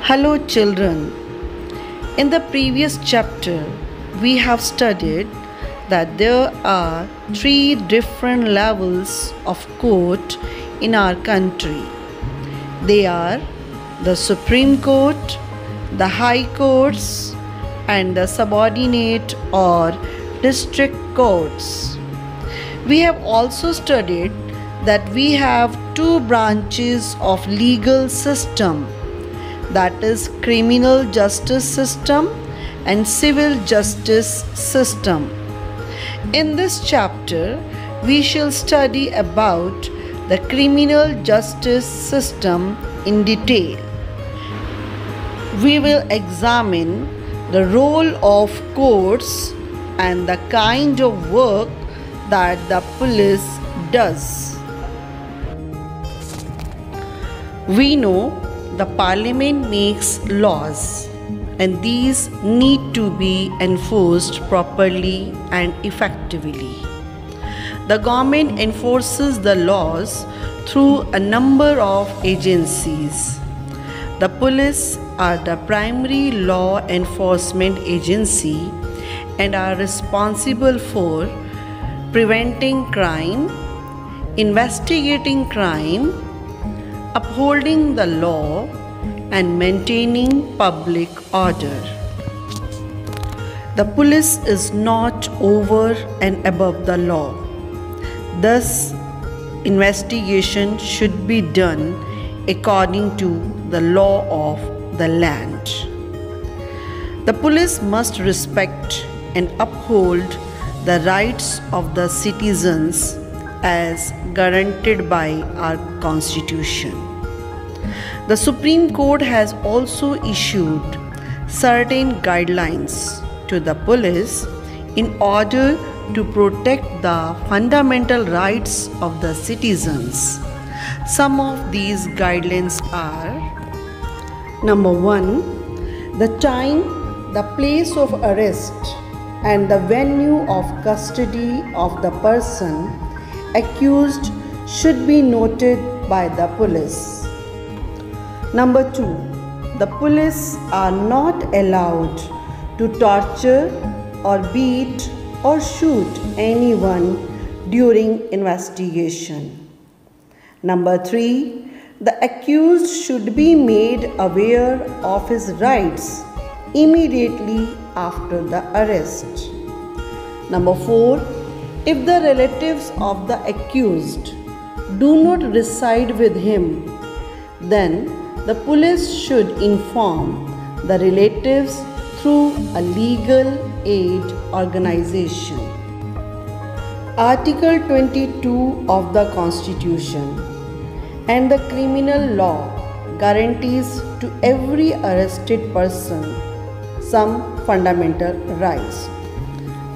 Hello, children. In the previous chapter, we have studied that there are three different levels of court in our country. They are the Supreme Court, the High Courts, and the subordinate or district courts. We have also studied that we have two branches of legal system, that is criminal justice system and civil justice system. In this chapter, we shall study about the criminal justice system in detail. We will examine the role of courts and the kind of work that the police does. We know the Parliament makes laws, and these need to be enforced properly and effectively. The government enforces the laws through a number of agencies. The police are the primary law enforcement agency and are responsible for preventing crime, investigating crime, upholding the law, and maintaining public order. The police is not over and above the law. Thus, investigation should be done according to the law of the land. The police must respect and uphold the rights of the citizens as guaranteed by our Constitution. The Supreme Court has also issued certain guidelines to the police in order to protect the fundamental rights of the citizens. Some of these guidelines are: number 1, the time, the place of arrest, and the venue of custody of the person accused should be noted by the police. Number 2, the police are not allowed to torture or beat or shoot anyone during investigation. Number 3, the accused should be made aware of his rights immediately after the arrest. Number 4, if the relatives of the accused do not reside with him, then the police should inform the relatives through a legal aid organization. Article 22 of the Constitution and the criminal law guarantees to every arrested person some fundamental rights.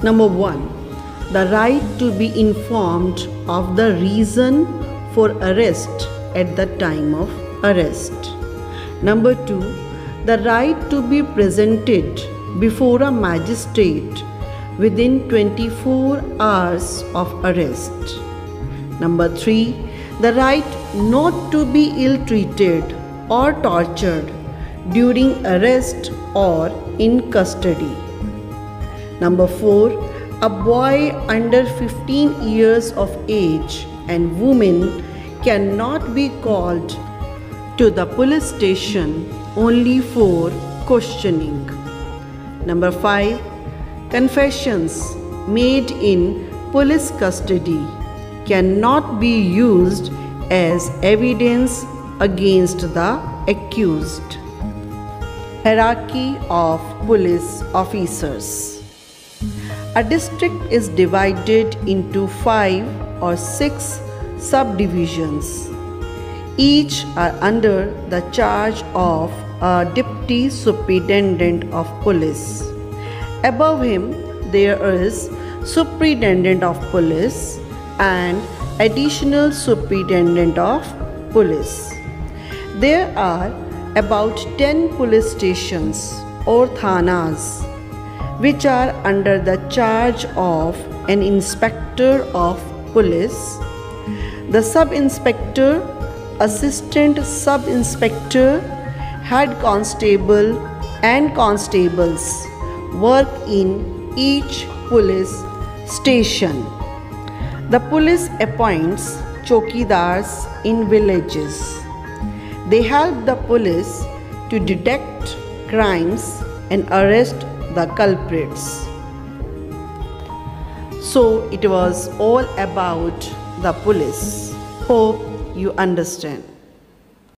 Number 1, the right to be informed of the reason for arrest at the time of arrest. Number 2, the right to be presented before a magistrate within 24 hours of arrest. Number 3, the right not to be ill-treated or tortured during arrest or in custody. Number 4, a boy under 15 years of age and women cannot be called to the police station only for questioning. Number 5, confessions made in police custody cannot be used as evidence against the accused. Hierarchy of police officers. A district is divided into 5 or 6 subdivisions. Each are under the charge of a deputy superintendent of police. Above him there is superintendent of police and additional superintendent of police. There are about 10 police stations or thanas which are under the charge of an inspector of police, the sub-inspector, assistant sub-inspector head constable and constables work in each police station. The police appoints chokidars in villages. They help the police to detect crimes and arrest the culprits. So it was all about the police. Hope you understand.